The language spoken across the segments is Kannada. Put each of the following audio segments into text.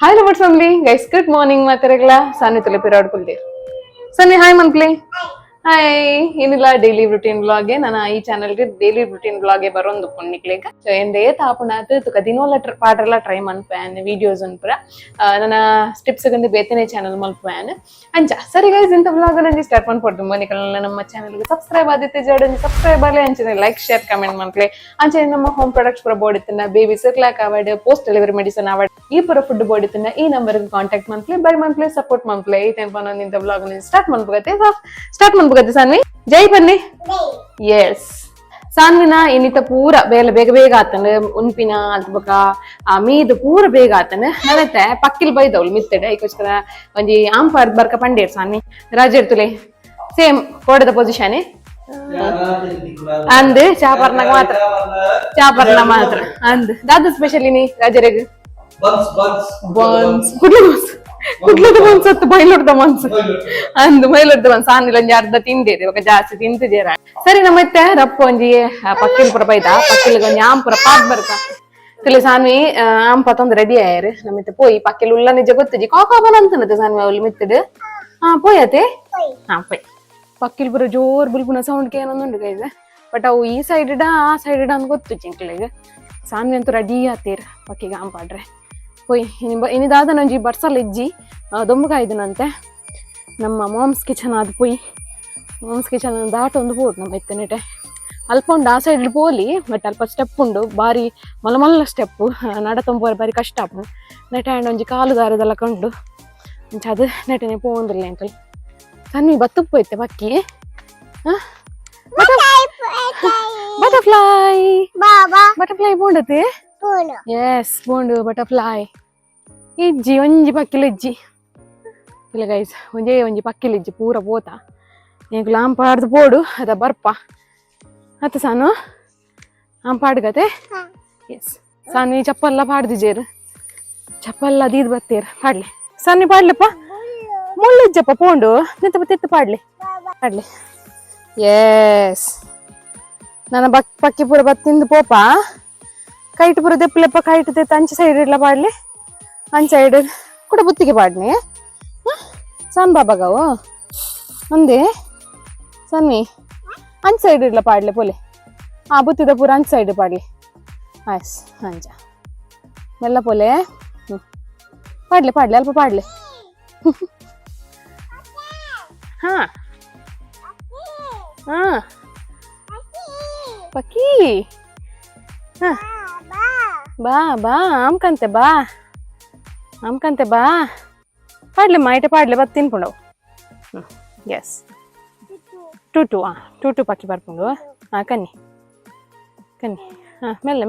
Hi Lovebirdz Family, guys. Good morning, Mataragla. Saanvi Tulu period kulli. Sunny, hi monthly. Hi, inilla daily routine vlog ge nana ee channel ge daily routine vlog ge barondu ponniklega. So ende tapunatu tuka dinola patrala try manpan videos unpura. Nana steps gande betene channel malpan. Anja sari guys inta vlog nanji start manpodu monikalla namma channel ge subscribe adite jodani subscribe alle anchine like share comment manple. Anja namma home products pura boditna baby circle avade post delivery medicine avade ee pura food boditna ee number ge contact manple by monthly support manple ee time panandi inta vlog ni start manpugate start manpugate Saanvi jai panni yes Saanvina inita pura bela bega bega atane unpina altbaka meedu pura bega atane nalate pakkil baydawlu mittede ikoskara onji ampar barka pandir Saanvi rajertule same kodada position and chaparna matra and that special ini rajereg buns ಕುಡ್ಲದ ಮನ್ಸತ್ತು ಬೈಲೊಡ್ದ ಮನ್ಸು ಅಂದು ಬೈಲೊಡ್ದ ಮನ್ಸು ಆನಿಲೊಂಜಿ ಅರ್ಧ ತಿಂದೇರಿ ఒక ಜಾಸ್ತಿ ತಿಂತಿದೇರ ಸರಿ ನಮ್ಮತ್ತೆ ರಪ್ಪ ಒಂಜಿ ಪಕ್ಕಿಲ್ ಪುರ ಬೈದ ಪಕ್ಕಿಲ್ಗೆ ಒಂಜಿ ಆಂಪುರ ಪಾತ್ ಬರ್ಕ ತಿಳಿ ಸಾನ್ವಿ ಆಂಪ ತಂದು ರೆಡಿ ಆಯರು ನಮ್ಮತ್ತೆ ಪೋಯಿ ಪಕ್ಕಿಲ್ ಉಲ್ಲ ನಿಜ ಗೊತ್ತಜಿ ಕಾಕಾಬನ ಅಂತನತ್ತೆ ಸಾನ್ವಿ ಅವಳು ಮಿತ್ತಡು ಪೋಯತೆ ಪೋಯ್ ಪಕ್ಕಿಲ್ ಪುರ ಜೋರ್ ಬುಲ್ಪುನ ಸೌಂಡ್ ಕೇನೊಂದುಂಡು ಗೈಸ್ ಬಟ್ ಅವು ಈ ಸೈಡ್ ಆ ಸೈಡ್ ಅಂತ ಗೊತ್ತು ಚಿಂಕ್ಲಿಗೆ ಸಾನ್ವಿ ಅಂತೂ ರೆಡಿ ಆತೀರ್ ಪಕ್ಕಿಗೆ ಆಂಪಾಡ್ರೆ ಹೋಯ್ ಇನಿದಾದ ನಂಜಿ ಬರ್ಸಲ್ ಇಜ್ಜಿ ದೊಂಬಕಾಯ್ದನಂತೆ ನಮ್ಮ ಮಾಮ್ಸ್ ಕಿಚನ್ ಅದು ಪೋಯ್ ಮಾಮ್ಸ್ ಕಿಚನ್ ದಾಟೊಂದು ಪೋದು ನಮ್ಮ ಎತ್ತನೆಟೆ ಅಲ್ಪ ಉಂಡು ಆ ಸೈಡ್ ಪೋಲಿ ಬಟ್ ಅಲ್ಪ ಸ್ಟೆಪ್ ಉಂಡು ಬಾರಿ ಮಲ್ಲ ಸ್ಟೆಪ್ಪು ನಡತೊಂಬ ಬಾರಿ ಕಷ್ಟ ಆಪು ನೆಟ ಆ್ಯಂಡ್ ಒಂಜಿ ಕಾಲು ದಾರದೆಲ್ಲ ಕಂಡು ಅದು ನೆಟನೆ ಪೋಂದಿಲ್ಲ ಅಂಕಲ್ ಸನ್ನಿ ಬತ್ತುಪ್ಪು ಐತೆ ಪಕ್ಕಿ ಬಟರ್ಫ್ಲೈ ಪೋಂಡತೆ ಎಸ್ ಪೋಂಡು ಬಟರ್ಫ್ಲೈ ಇಜ್ಜಿ ಒಂಜಿ ಪಕ್ಕಿಲ ಇಜ್ಜಿ ಇಲ್ಲ ಗೈಸ್ ಒಂಜಿ ಪಕ್ಕಿಲ ಇಜ್ಜಿ ಪೂರ ಪೋತ ನೀನು ಲಾಂಪಾಡ್ದು ಪೋಡು ಅದ ಬರ್ಪ ಅತ್ತ ಸಾನು ಆಂಪಾಡ್ಗತೆ ಎಸ್ ಸಾನು ಈ ಚಪ್ಪಲ್ಲ ಪಾಡ್ದಿಜೇರು ಚಪ್ಪಲ್ಲ ದೀದ್ ಬತ್ತೇರು ಪಾಡ್ಲಿ ಸಾನಿ ಪಾಡ್ಲಪ್ಪ ಮುಳ್ಳಿಜ್ಜಪ್ಪ ಪೋಂಡು ನಿತ್ತ ಪಾಡ್ಲಿ ಎಸ್ ನನ್ನ ಪಕ್ಕಿ ಪೂರ ಬತ್ತಿಂದು ಪೋಪ ಕೈಟ್ ಪೂರ ದೆಪ್ಪಲೆಪ್ಪ ಕೈಟ್ ತೆತ್ತ ಅಂಚೆ ಸೈಡ್ ಇಡ್ಲ ಪಾಡ್ಲಿ ಅಂಚೆ ಸೈಡ್ ಕೂಡ ಬುತ್ತಿಗೆ ಪಾಡ್ನಿ ಸಾನ್ ಬಾಬಾಗವು ಒಂದೇ ಸನ್ನಿ ಅಂಚೆ ಸೈಡ್ ಇಡ್ಲ ಪಾಡ್ಲಿ ಪೋಲೆ ಬುತ್ತಿದ ಪೂರ ಅಂಚೆ ಸೈಡ್ ಪಾಡ್ಲಿ ಆಯ್ಸ್ ಅಂಚ ಮೆಲ್ಲ ಪೋಲೆ ಪಾಡ್ಲಿ ಅಲ್ಪ ಪಾಡ್ಲಿ ಹಾ ಪಕ್ಕಿ ಬಾ ಆಮ್ಕಂತೆ ಬಾ ಪಾಡ್ಲೆ ಮಾಯಿಟ ಪಾಡ್ಲೆ ಬತ್ ತಿನ್ಪುಂಡವು ಎಸ್ ಟೂ ಪಕ್ಕಿ ಬರ್ಪುಂಡು ಕನ್ನಿ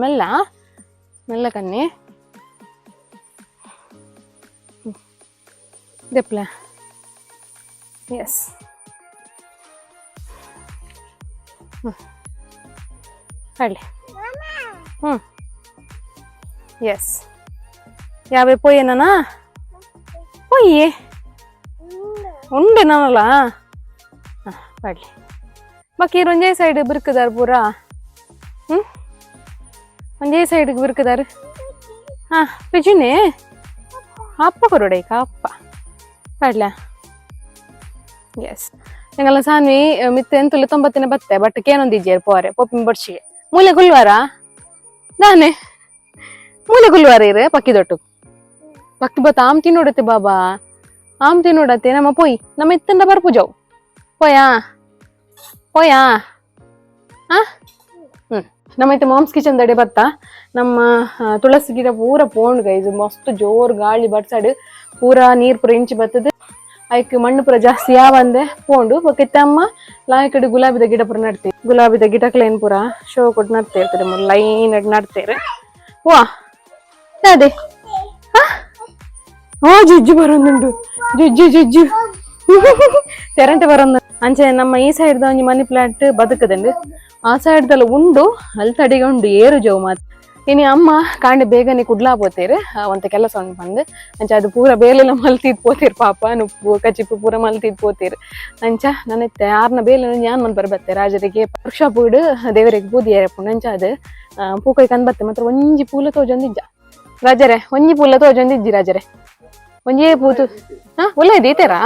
ಮೆಲ್ಲ ಕನ್ನಿ ದೆಪ್ಲ ಎಸ್ ಪಾಡ್ಲೆ ಎಸ್ ಯಾವೇ ಪೋಯೇನಾ ಪೊಯ್ಯೆ ಉಂಡೆ ನಾನಲ್ಲ ಪಾಡ್ಲಿ ಬಾಕಿ ಒಂಜೇ ಸೈಡ್ ಬಿರ್ಕದಾರ್ ಪೂರ ಒಂಜೇ ಸೈಡ್ ಬಿರ್ಕದಾರ್ ಪಿಜುನೆ ಅಪ್ಪ ಕೊರೊಡೈಕ ಅಪ್ಪ ಪಾಡ್ಲ ಎಸ್ ഞങ്ങളെ സാൻവി മിത്ത് എന്തുള്ള 90 ಬತ್ತೆ ಬಟ್ ಕೇನೊಂದಿಜ್ಜೇರು ಪೋರೆ ಪೊಪ್ಪಿನ ಬಡ್ಸಿಗೆ ಮೂಲೆ ಗುಲ್ವಾರ ನಾನೇ ಮೂಲೆ ಗುಲ್ವಾರ ಇರೆ ಪಕ್ಕಿ ದೊಟ್ಟು ಪಕ್ಕಿ ಬತ್ತ ಆಮ್ ತಿನ್ನೋಡತ್ತೆ ಬಾಬಾ ಆಮ್ ತಿನ್ನೋಡತ್ತೆ ನಮ್ಮ ಪೋಯ್ ನಮ್ಮ ಎತ್ತಂದ ಬರ್ಪುಜವು ಪೋಯಾ ನಮ್ಮೈತೆ ಮಾಮ್ಸ್ ಕಿಚನ್ ದಡೆ ಬತ್ತ ನಮ್ಮ ತುಳಸಿ ಗಿಡ ಪೂರ ಪೋಂಡ್ ಗೈಸ್ ಮಸ್ತ್ ಜೋರ್ ಗಾಳಿ ಬಡ್ಸಾಡ್ ಪೂರ ನೀರ್ ಪೂರ ಇಂಚಿ ಬರ್ತದೆ ಐಕ್ ಮಣ್ಣು ಪೂರ ಜಾಸ್ತಿ ಯಾವಂದೆ ಪೋಂಡು ಪಕ್ಕಿತ್ತಮ್ಮ ಲಾಯಕಡೆ ಗುಲಾಬಿದ ಗಿಡ ಪೂರ ನಡ್ತೇವೆ ಗುಲಾಬಿದ ಗಿಡಕ್ಲೇನ್ ಪೂರ ಶೋ ಕೊಟ್ಟು ನಡ್ತಾ ಇರ್ತದೆ ಲೈನ್ ನಡ್ತೇವೆ ವಾ ಅದೇ ಜುಜ್ಜು ಬರೋದುಂಡು ಜುಜ್ಜು ತೆರಂಟೆ ಬರೋದು ಅಂಚೆ ನಮ್ಮ ಈ ಸೈಡ್ ಒಂಜಿ ಮನಿ ಪ್ಲಾಂಟ್ ಬದುಕದಂಡು ಆ ಸೈಡ್ದಲ್ಲ ಉಂಡು ಅಲ್ಲಿ ತಡಿಗೆ ಉಂಡು ಏರು ಜೋ ಮಾತು ಇನಿ ಅಮ್ಮ ಕಾಂಡೆ ಬೇಗನೆ ಕುಡ್ಲಾ ಪೋತೇರು ಒಂತ ಕೆಲಸ ಉಂಟು ಬಂದು ಅಂಚ ಅದು ಪೂರ ಬೇಲೆಲ್ಲ ಮಲ್ತಿದ್ ಪೋತೇರು ಪಾಪ ನುಪ್ಪು ಕಚಿಪ್ಪು ಪೂರ ಮಲ್ತಿದ್ ಪೋತೇರು ಅಂಚ ನನ್ನತ್ತೆ ಆರ್ನ ಬೇಲೆ ಯಾನ್ ಮನ್ ಬರ್ಬತ್ತೆ ರಾಜರಿಗೆ ವರ್ಕ್ಶಾಪ್ ಇಡು ದೇವರಿಗೆ ಬೂದಿ ಏರಪ್ಪು ನಂಚ ಅದು ಪೂಕೈ ಕಂದ್ ಬತ್ತೆ ಮಾತ್ರ ಒಂಜಿ ಪೂಲ ತೋಜೊಂದಿಜ್ಜ ರಾಜರೇ ಒಂಜಿ ಪೂಲ ತೋಜೊಂದಿಜ್ಜಿ ರಾಜರೇ ಒಂಜೇ ಪೂತು ಒಳ್ಳೆ ದೀತೆರಾ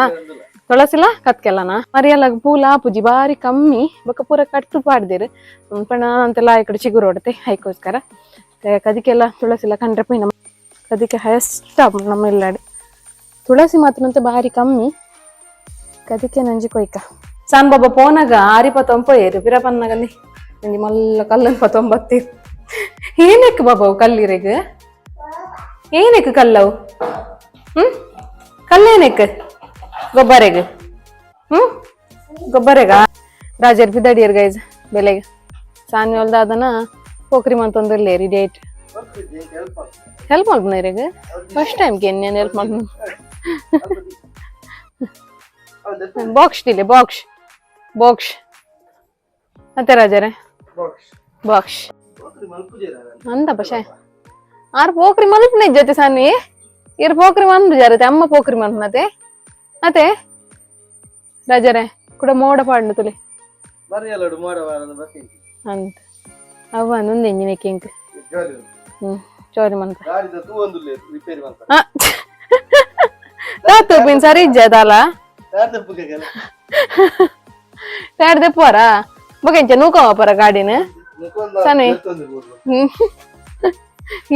ತೊಳಸಿಲ್ಲ ಕತ್ಕೆಲ್ಲನ ಮರಿಯಲ್ಲ ಪೂಲ ಪೂಜಿ ಬಾರಿ ಕಮ್ಮಿ ಬೊಕ್ಕ ಪೂರ ಕಟ್ಟು ಪಾಡ್ದಿರು ಪಣ ಅಂತೆಲ್ಲ ಈ ಕಡೆ ಚಿಗುರು ಹೊಡತೆ ಹೈಕೋಸ್ಕರ ಕದಿಕೆಲ್ಲ ತುಳಸಿಲ್ಲ ಕಂಡ್ರೆ ಪೋಯಿ ನಮ್ಮ ಕದಿಕೆ ಹೈಯೆಸ್ಟ್ ನಮ್ಮ ಇಲ್ಲಾಡಿ ತುಳಸಿ ಮಾತ್ರ ಬಾರಿ ಕಮ್ಮಿ ಕದಿಕೆ ನಂಜಿ ಕೊಯ್ಕ ಸಾನ್ ಬಾಬಾ ಪೋನಾಗ ಆರಿಪತ್ತೊಂಪೋಯೇರು ಪಿರಪನ್ನಗಲ್ಲಿ ನಂಜಿ ಮಲ್ಲ ಕಲ್ಲನ್ ಪತ್ತೊಂಬತ್ತೀರು ಏನಕ್ಕೆ ಬಾಬಾವು ಕಲ್ಲಿರೆಗ್ ಏನಕ್ಕೆ ಕಲ್ಲವು ಕಲ್ಲೇನಕ್ಕೆ ಗೊಬ್ಬರೆಗ್ ಗೊಬ್ಬರೆಗ ರಾಜರ್ ಬಿದ್ದಡಿಯರ್ ಗೈಸ್ ಬೆಲೆಗೆ ಸಾನಿ ಹೊಲ್ದ ಅದನ್ನ ಪೋಕ್ರಿ ಮಂತೊಂದಿರ್ಲೇರಿ ಡೇಟ್ ಹೆಲ್ಪ್ ಮಾಡ್ಬನೇರೆಗ್ ಫಸ್ಟ್ ಟೈಮ್ ಕೇನ್ ಹೆಲ್ಪ್ ಮಾಡ್ನು ಬಾಕ್ಸ್ ಡಿಲೆ ಬಾಕ್ಸ್ ಬಾಕ್ಸ್ ಮತ್ತೆ ರಾಜರೇ ಬಾಕ್ಸ್ ಅಂದ ಪಶೆ ಆರ್ ಪೋಕ್ರಿ ಮಲ್ಪನೆ ಜೊತೆ ಸಾನಿ ಇರ್ ಪೋಕ್ರಿ ಮಂದು ಜರತೆ ಅಮ್ಮ ಪೋಕ್ರಿ ಮಲ್ಪನತೆ ಅತೆ ರಾಜರೇ ಕೂಡ ಮೋಡ ಪಾಡ್ನು ತುಲಿ ಅಂತ ಅವ ನೊಂದು ಎಂಜಿನ ಕಿಂಕ್ ಚೋರಿ ಮಂತ ತೂಪಿನ್ ಸರಿ ಇಜ್ಜದಲ್ಲ ಟ್ಯಾಡ್ ದೆಪ್ಪರ ಬಗೆಂಚ ನೂಕವ ಪರ ಗಾಡಿನ ಸನಿ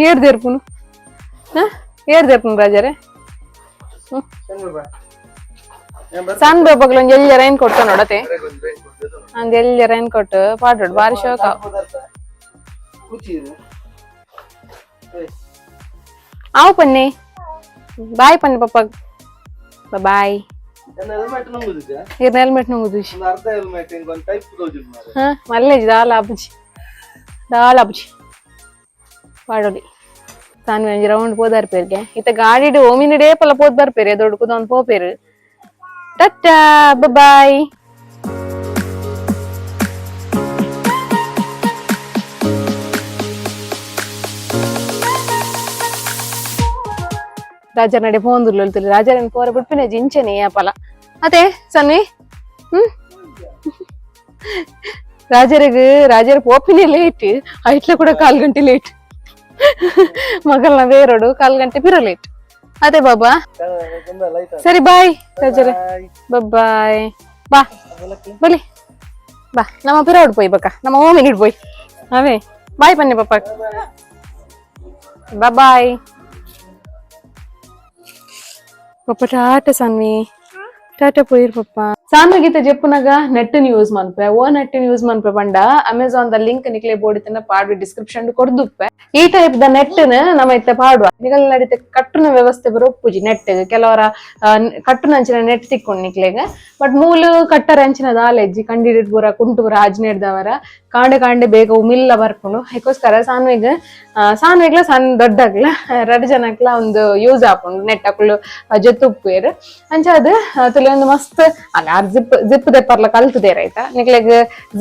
ಏರ್ದೇರ್ಪುನು ಏರ್ದೇರ್ಪುನು ರಾಜರೇ ಸಣ್ಣ ಬೇಪಗ್ಲ ಒಂದ್ ಎಲ್ಲಿ ರೈನ್ ಕೊಟ್ಟು ನೋಡತೆ ಒಂದ್ ಎಲ್ಲಿ ರೈನ್ ಕೊಟ್ಟು ಪಾಡೋಡು ಬಾರಿ ಶೋಕ ಆವು ಪನ್ನಿ ಬಾಯ್ ಪನ್ನಿ ಪಪ್ಪ ಬಾಯ್ ಹೆಲ್ಮೆಟ್ ನಂಗುದು ಮಲ್ಲೇಜ್ ದಾಲಾಬುಜಿ ಪಾಡೋಡಿ ಸಾನ್ವಿ ಒಂಜಿ ರೌಂಡ್ ಪೋದಾರ್ ಪೇರ್ಗೆ ಇತ್ತ ಗಾಡಿ ಓಮಿನ ಡೇಪಲ್ಲ ಪೋದ್ ಬರ್ಪೇರಿ ದೊಡ್ಡ ಕುದೊಂದು ಪೋಪೇರು ಟಟ್ಟಾ ಬಾಯ್ ರಾಜರ್ ನಡೆ ಫೋನ್ ದುರ್ಲು ರಾಜರನ್ ಪೋರ ಬಿಟ್ಪಿನ ಜಿಂಚನೆ ಯಾಪಲ ಅದೇ ಸನ್ನಿ ರಾಜರ್ ಪೋಪಿನೇ ಲೇಟ್ ಐಟ್ಲ ಕೂಡ 4 ಗಂಟೆ ಲೇಟ್ ಮಗಲ್ನ ಬೇರೋಡು 4 ಗಂಟೆ ಪಿರ ಲೇಟ್ ಅದೇ ಬಾಬಾ ಸರಿ ಬಾಯ್ ರಾಜರೇ ಬಾಯ್ ಬಾ ಬಲಿ ಬಾ ನಮ್ಮ ಪಿರೋಡ್ ಪೋಯ್ ಬಕ್ಕ ನಮ್ಮ ಓಮಿನಿಡ್ ಪೋಯ್ ಅವೇ ಬಾಯ್ ಪನ್ನಿ ಪಪ್ಪ ಬಾಯ್ ಪಪ್ಪ ಟಾಟಾ ಸಾನ್ವಿ ಟಾಟಾ ಪೋಯಿರ್ ಪಪ್ಪ ಸಾನ್ವಿ ಗೀತೆ ಜೆಪ್ಪುನಾಗ ನೆಟ್ ಯೂಸ್ ಮನ್ಪೆ ಓ ನೆಟ್ ಯೂಸ್ ಮನ್ಪೆ ಪಂಡ ಅಮೆಜಾನ್ ದ ಲಿಂಕ್ ನಿಕ್ಲೆ ಬೋಡಿತನ ಪಾಡ್ವಿ ಡಿಸ್ಕ್ರಿಪ್ಷನ್ ಕೊಡ್ದುಪ್ಪೆ ಈ ಟೈಪ್ ದ ನೆಟ್ ನಮ್ಮ ಇತ್ತೆ ಪಾಡುವ ನಿಗಲ್ ನಡೀತೆ ಕಟ್ಟುನ ವ್ಯವಸ್ಥೆ ಬರೋಪ್ಪುಜಿ ನೆಟ್ ಕೆಲವರ ಕಟ್ಟುನ ಅಂಚಿನ ನೆಟ್ ತಿಕ್ಕೊಂಡು ನಿಕ್ಲೆಗೆ ಬಟ್ ಮೂಲು ಕಟ್ಟರ ಅಂಚಿನ ದಾಲೆಜ್ಜಿ ಕಂಡಿಡಿಡ್ ಪೂರ ಕುಂಟು ಪೂರ ಆಜ್ನೇರ್ದವರ ಕಾಂಡೆ ಬೇಗ ಉಮಿಲ್ಲ ಬರ್ಕೊಂಡು ಅದಕ್ಕೋಸ್ಕರ ಸಾನ್ವಿಗ್ಲ ಸಣ್ಣ ದೊಡ್ಡಾಗ್ಲ 2 ಜನಕ್ಲ ಒಂದು ಯೂಸ್ ಹಾಕೊಂಡು ನೆಟ್ ಹಾಕೊಂಡು ಜೊತ್ತುಪ್ಪೇರು ಅಂಚ ತುಲೆ ಒಂದು ಮಸ್ತ್ ಜಿಪ್ ದೆಪ್ಪರ್ಲ ಕಲ್ತದೇರ ಆಯ್ತಾ ನಿಕ್ಲೆಗ್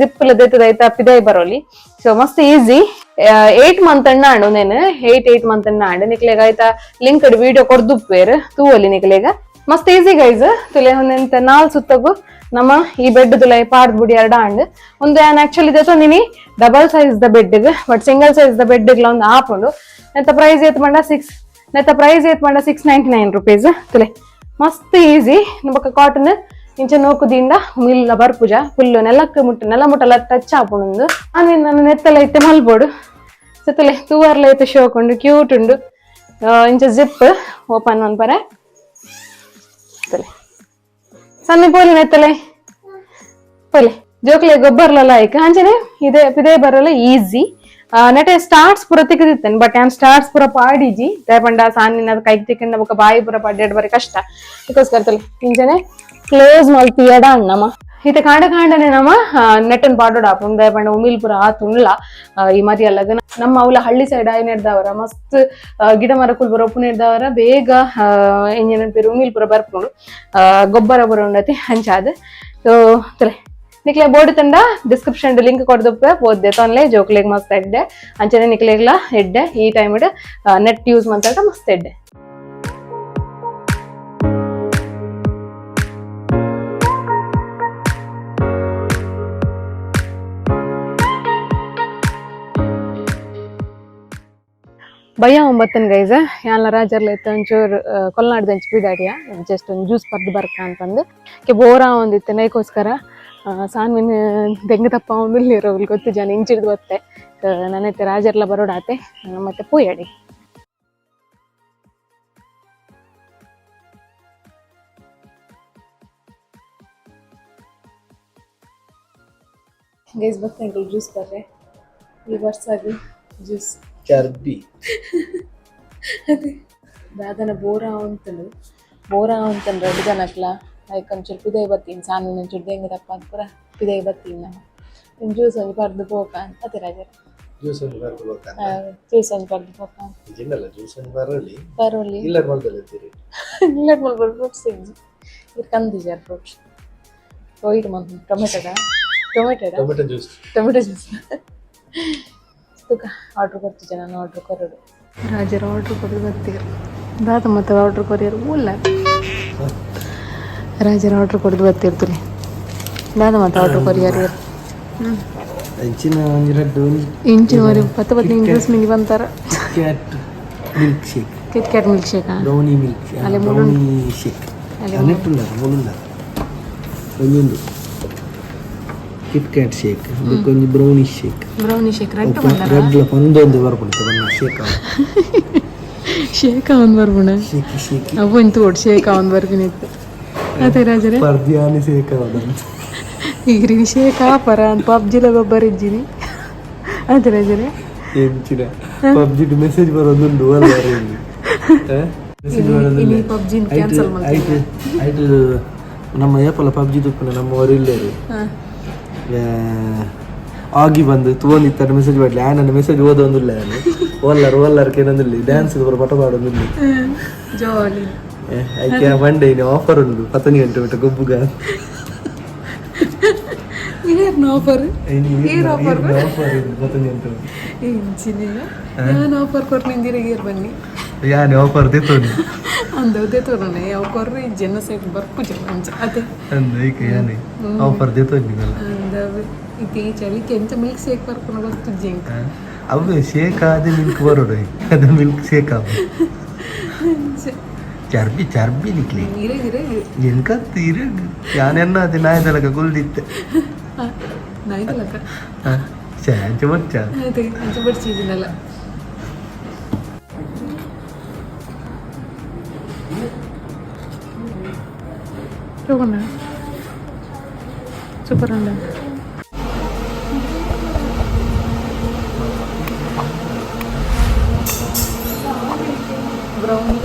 ಜಿಪ್ ದೆತ್ತದೈತಾ ಪಿದೈ ಬರೋಲಿ ಸೊ ಮಸ್ತ್ ಈಸಿ 8 ಮಂತ್ ಅಣ್ಣಾಂಡು ನೇನು 8 ಮಂತ್ ಅಣ್ಣಾಂಡು ನಿಕ್ಲೆಗ್ ಆಯ್ತಾ ಲಿಂಕ್ ವಿಡಿಯೋ ಕೊಡ್ದುಪ್ಪೇರು ತೂವಲ್ಲಿ ನಿಕ್ಲೆಗ ಮಸ್ತ್ ಈಸಿ ಗೈಸ್ ತುಲೆ ಒಂದೆಂತ 4 ಸುತ್ತಗು ನಮ್ಮ ಈ ಬೆಡ್ ತುಲೆ ಪಾಡ್ದ್ ಬುಡಿ 2 ಆಂಡ್ ಒಂದು ಏನ್ ಆಕ್ಚುಲಿ ದೆತ್ತೊಂದಿನಿ ಡಬಲ್ ಸೈಜ್ ದ ಬೆಡ್ ಬಟ್ ಸಿಂಗಲ್ ಸೈಜ್ ದ ಬೆಡ್ ಒಂದು ಆಪುಂಡು ನೆತ್ತ ಪ್ರೈಸ್ ಏತ್ ಮಂಡ 699 rupees ತುಲೆ ಮಸ್ತ್ ಈಸಿ ಬೊಕ್ಕ ಕಾಟನ್ ಇಂಚ ನೋಕುದಿಂದ ಮಿಲ್ಲ ಬರ್ಪುಜ ಫುಲ್ ನೆಲ ಮುಟ್ಟಲ್ಲ ಟಚ್ ಆಪುಂಡು ನಾನು ನೆತ್ತಲ ಐತೆ ಮಲ್ಬೋಡು ಸತ್ತಲೆ ತೂವರ್ಲ ಐತೆ ಶೋಕೊಂಡು ಕ್ಯೂಟ್ ಉಂಡು ಇಂಚ ಜಿಪ್ ಓಪನ್ ಮನ್ಪರೆ ಸಣ್ಣ ಪೋಲಿ ನೆತ್ತಲೆ ಪೋಲಿ ಜೋಕ್ಲೆ ಗೊಬ್ಬರ್ಲ ಲೈಕ್ ಅಂಚನೆ ಇದೇ ಪಿದೇ ಬರಲ್ಲ ಈಸಿ ನೆಟೆ ಸ್ಟಾರ್ಟ್ಸ್ ಪೂರ ತಿಕ್ಕದಿತ್ತೇನೆ ಬಟ್ ಏನ್ ಸ್ಟಾರ್ಟ್ಸ್ ಪೂರ ಪಾಡಿಜಿ ದಯಪಂಡ ಸಾನಿನ ಕೈಗೆ ತಿಕ್ಕಿಂದ ಬೊಕ್ಕ ಬಾಯಿ ಪೂರ ಪಾಡಿ ಬರೀ ಕಷ್ಟ ಅದಕ್ಕೋಸ್ಕರ ಇಂಚನೆ ಕ್ಲೋಸ್ ಮಲ್ತಿ ಎಡ ನಮ್ಮ ಇತ್ತೆ ಕಾಂಡನೆ ನಮ್ಮ ನೆಟ್ಟನ್ ಪಾಡೋಡ್ ಆಪುಂಡು ದಯಪಂಡ ಉಮಿಲ್ ಪೂರ ಆತುಂಡ್ಲ ಈ ಮರಿ ಅಲ್ಲಗ ನಮ್ಮ ಅವಲ ಹಳ್ಳಿ ಸೈಡ್ ಆಯ್ನೆಡ್ದವರ ಮಸ್ತ್ ಗಿಡ ಮರ ಕುಲ್ ಪೂರ ಒಪ್ಪು ನೆಡ್ದವರ ಬೇಗ ಎಂಜಿನ ಪೇರು ಉಮಿಲ್ ಪೂರ ಬರ್ಪುಂಡು ಗೊಬ್ಬರ ಪೂರ ಉಂಡತಿ ಹಂಚಾದ ಸೊ ತಲೆ ನಿಕ್ಲೆ ಬೋರ್ಡ್ ತಂಡ ಡಿಸ್ಕ್ರಿಪ್ಷನ್ ಲಿಂಕ್ ಕೊಡ್ದಪ್ಪೆ ಓದ್ದೆ ತೊನ್ಲೆ ಜೋಕ್ಲೆಗ್ ಮಸ್ತ್ ಎಡ್ಡೆ ಅಂಚನೆ ನಿಕ್ಲೆಗ್ಲ ಎಡ್ಡೆ ಈ ಟೈಮ್ ನೆಟ್ ಯೂಸ್ ಮಾತಾಡ ಮಸ್ತ್ ಎಡ್ಡೆ ಭಯ ಒಂಬತ್ತನ ಗೈಸ ಎಲ್ಲ ರಾಜರ್ಲ ಇತ್ತು ಒಂಚೂರು ಕೊಲ್ನಾಡ್ದಂಚು ಬಿಡಾಡಿಯ ಜಸ್ಟ್ ಒಂದು ಜ್ಯೂಸ್ ಪರ್ದು ಬರ್ಕ ಅಂತಂದು ಕೆ ಬೋರ ಒಂದಿತ್ತು ನೈಕೋಸ್ಕರ ಸಾನ್ವಿನ ದೆಂಗ ತಪ್ಪ ಒಂದು ಇಲ್ಲಿರೋ ಗೊತ್ತು ಜನ ಇಂಚಿಡ್ದು ಬತ್ತೆ ನನ್ನತ್ತೆ ರಾಜರ್ಲ ಬರೋಡಾತೆ ಮತ್ತೆ ಪೋಯಾಡಿ ಗೈಸ್ ಬರ್ತಂಗೆ ಜ್ಯೂಸ್ ಬರ್ರೆ ಈ ಬರ್ಸಾಗಿ ಜ್ಯೂಸ್ ಚರ್ಬಿ ಅದೇ ದಾದನ ಬೋರಾ ಅಂತಂದು ಎರಡು ಜನಕ್ಲ ಲೈಕ್ ಒಂಚೂರು ಪಿದೈ ಬತ್ತೀನಿ ಸಾನು ಒಂಚೂರು ದೆಂಗ ತಪ್ಪ ಅಂತ ಪೂರ ಪಿದೈ ಬತ್ತೀನಿ ನಾನು ಜ್ಯೂಸ್ ಒಂದು ಪರ್ದು ಹೋಗ ಅಂತ ಅದೇ ರಾಜರು ಜ್ಯೂಸ್ ಒಂದು ಬರ್ದು ಹೋಗ್ತಾನೆ ಜ್ಯೂಸ್ ಒಂದು ಪರ್ದು ಹೋಗ ಜಿನ್ನಲ್ಲ ಜ್ಯೂಸ್ ಒಂದು ಬರೋಲಿ ಇಲ್ಲ ಮಾಡ್ದಲ್ಲಿದ್ದೀರಿ ಇಲ್ಲ ಮಾಡ್ಬೋದು ಫ್ರೂಟ್ಸ್ ಇದ್ದು ಇದು ಕಂದಿದ್ದಾರೆ ಫ್ರೂಟ್ಸ್ ವೈಟ್ ಮಂತ್ ಟೊಮೆಟೊ ಜ್ಯೂಸ್ ತುಕ ಆರ್ಡ್ರ್ ಕೊಡ್ತಿದ್ದೆ ನಾನು ಆರ್ಡ್ರ್ ಕೊರೋಡು ರಾಜರು ಆರ್ಡ್ರ್ ಕೊಡೋದು ಬರ್ತೀರ ದಾದ ಮತ್ತೆ ಆರ್ಡ್ರ್ ಕೊರಿಯರು ಇಲ್ಲ ರಾಜರು ಆರ್ಡ್ರ್ ಕೊಡೋದು ಬರ್ತಿರ್ತೀರಿ ದಾದ ಮತ್ತೆ ಆರ್ಡ್ರ್ ಕೊರಿಯರು ಇಂಚಿನವರೆ 10 ಜ್ಯೂಸ್ ಮಿನಿ ಬಂತಾರ Kit Kat milkshake brownie milk ಅಲ್ಲೇ ಬ್ರೌನಿ ಶೇಕ್ ಅನ್ನೆಟ್ಟುಲ್ಲ ಮೊಲುಲ್ಲ ಒಂದೊಂದು ಕಿಟ್ ಕ್ಯಾಟ್ ಶೇಕ್ ಕೊಂಚ ಬ್ರೌನಿ ಶೇಕ್ ರೆಡ್ಲ ಒಂದೊಂದು ಬರ್ಬಿಡ್ತು ಬಣ್ಣ ಶೇಕ್ ಅವನ್ ಬರ್ಬೋಣ ಅವು ಇಂತು ಒಟ್ಟು ಶೇಕ್ ಅವನ್ ಬರ್ಬಿನಿತ್ತು ಅದೇ ರಾಜರೇ ಪರ್ದಿಯಾನಿ ಶೇಕ್ ಅವದಂತ ಈಗ ಶೇಕ್ ಆಪರ ಅಂತ ಪಬ್ಜಿಲ ಗೊಬ್ಬರ ಇಜ್ಜಿನಿ ಅದೇ ರಾಜರೇ ಎಂಚಿನ ಪಬ್ಜಿ ಮೆಸೇಜ್ ಬರೋದುಂಟು ಪಬ್ಜಿ ಕ್ಯಾನ್ಸಲ್ ಮಾಡ್ತೀನಿ ಆಯ್ತು ನಮ್ಮ ಏಪಲ್ಲ ಪಬ್ಜಿ ತುಪ್ಪನ ನಮ್ಮವರು ಇಲ್ಲೇ ಆಗಿ ಬಂದು ತೋಂದಿತ್ತಾರೆ ಮೆಸೇಜ್ ಮಾಡಲಿ ನನ್ನ ಮೆಸೇಜ್ ಓದೊಂದಿಲ್ಲ ಓಲ್ಲರ್ಗೆ ಏನಂದಿಲ್ಲ ಡ್ಯಾನ್ಸ್ ಬರೋ ಪಟ ಮಾಡೋದಿಲ್ಲ ಜಾಲಿ ಆಯ್ಕೆ ಮಂಡೇ ಆಫರ್ ಉಂಟು 10 ಗಂಟೆ ಬಿಟ್ಟು ಗೊಬ್ಬುಗ ಆಫರ್ ಆಫರ್ 10 ಗಂಟೆ ನಾನು ಆಫರ್ ಕೊರ್ ನಿಂದಿರಗೀರ್ ಬನ್ನಿ ಯಾನೆ ಆಫರ್ ದೇತೋನಿ ಅಂದೌದೇ ತೋರನೆ ಯಾವ ಕೊರ್ರಿ ಜನ ಸೈಡ್ ಬರ್ಪು ಜನ ಅಂಚ ಅದೇ ಅಂದೈಕೆ ಯಾನೆ ಆಫರ್ ದೇತೋನಿ ಮೆಲ್ಲ ಅಂದವೆ ಇತ್ತೀಚೆಗೆ ಕೆಂಚ ಮಿಲ್ಕ್ ಶೇಕ್ ಬರ್ಕೊಂಡು ಗೊತ್ತು ಜಿಂಕ ಅವು ಶೇಕ್ ಆದ ಮಿಲ್ಕ್ ಬರೋಡು ಅದು ಮಿಲ್ಕ್ ಶೇಕ್ ಅವು ಚರ್ಬಿ ನಿಕ್ಲಿ ಎಂಕ ತೀರ ಯಾನೆನ್ನ ಅದು ನಾಯ್ದಲಕ ಗುಲ್ದಿತ್ತೆ ನಾಯ್ದಲಕ ಅಂಚ ಬಚ್ಚ ಅದೇ ಅಂಚ ಬಡ್ಸಿದ್ದೀನಲ್ಲ ತಗೊಂಡ ಸೂಪರ್ ಅಂಡ ಬ್ರೌನಿ